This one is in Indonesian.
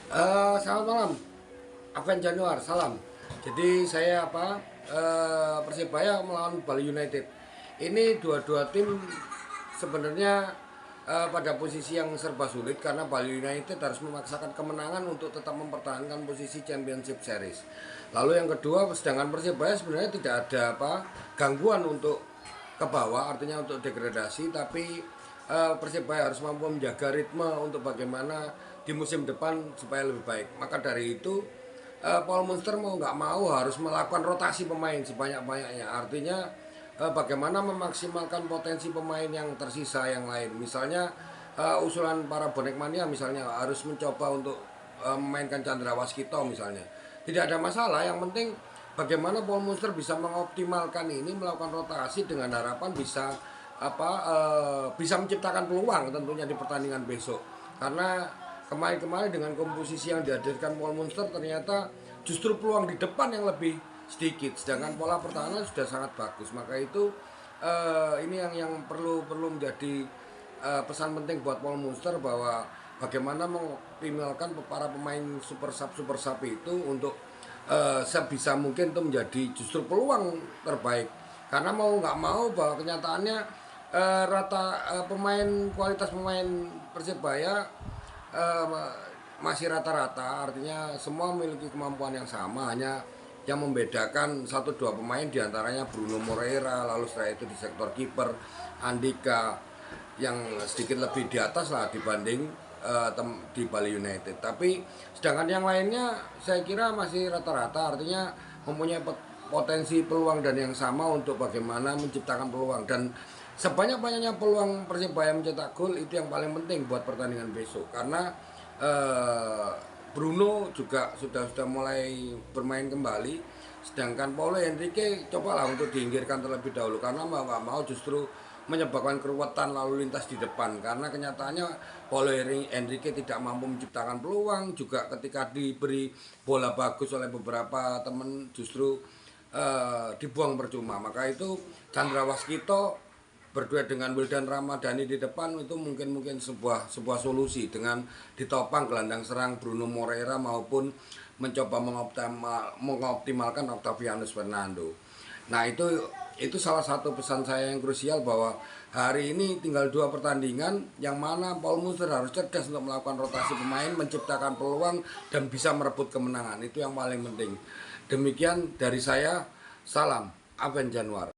Selamat malam, Aven Januar, salam. Jadi saya Persebaya melawan Bali United. Ini dua-dua tim sebenarnya pada posisi yang serba sulit karena Bali United harus memaksakan kemenangan untuk tetap mempertahankan posisi Championship Series. Lalu yang kedua, sedangkan Persebaya sebenarnya tidak ada gangguan untuk ke bawah, artinya untuk degradasi, tapi Persebaya harus mampu menjaga ritme untuk bagaimana di musim depan supaya lebih baik. Maka dari itu Paul Munster mau nggak mau harus melakukan rotasi pemain sebanyak-banyaknya. Artinya bagaimana memaksimalkan potensi pemain yang tersisa yang lain. Misalnya usulan para bonek mania misalnya harus mencoba untuk memainkan Chandra Waskito misalnya. Tidak ada masalah, yang penting bagaimana Paul Munster bisa mengoptimalkan ini, melakukan rotasi dengan harapan bisa menciptakan peluang tentunya di pertandingan besok. Karena kemarin-kemarin dengan komposisi yang dihadirkan Paul Munster ternyata justru peluang di depan yang lebih sedikit, sedangkan pola pertahanan sudah sangat bagus. Maka itu ini yang perlu menjadi pesan penting buat Paul Munster, bahwa bagaimana mengoptimalkan para pemain super sub itu untuk sebisa mungkin itu menjadi justru peluang terbaik. Karena mau nggak mau bahwa kenyataannya kualitas pemain Persebaya masih rata-rata, artinya semua memiliki kemampuan yang sama, hanya yang membedakan satu dua pemain diantaranya Bruno Moreira, lalu setelah itu di sektor kiper Andika yang sedikit lebih di atas lah dibanding di Bali United. Tapi sedangkan yang lainnya saya kira masih rata-rata, artinya mempunyai potensi peluang dan yang sama untuk bagaimana menciptakan peluang. Dan sebanyak-banyaknya peluang Persebaya mencetak gol itu yang paling penting buat pertandingan besok, karena Bruno juga sudah mulai bermain kembali, sedangkan Paulo Henrique cobalah untuk diinggirkan terlebih dahulu karena mau nggak mau justru menyebabkan keruwetan lalu lintas di depan, karena kenyataannya Paulo Henrique tidak mampu menciptakan peluang, juga ketika diberi bola bagus oleh beberapa teman justru dibuang percuma. Maka itu Chandra Waskito berduet dengan Wildan Ramadhani di depan itu mungkin sebuah solusi, dengan ditopang gelandang serang Bruno Moreira maupun mencoba mengoptimalkan Octavianus Fernando. Nah, itu salah satu pesan saya yang krusial, bahwa hari ini tinggal dua pertandingan yang mana Paul Munster harus cerdas untuk melakukan rotasi pemain, menciptakan peluang dan bisa merebut kemenangan. Itu yang paling penting. Demikian dari saya, salam Aven Januar.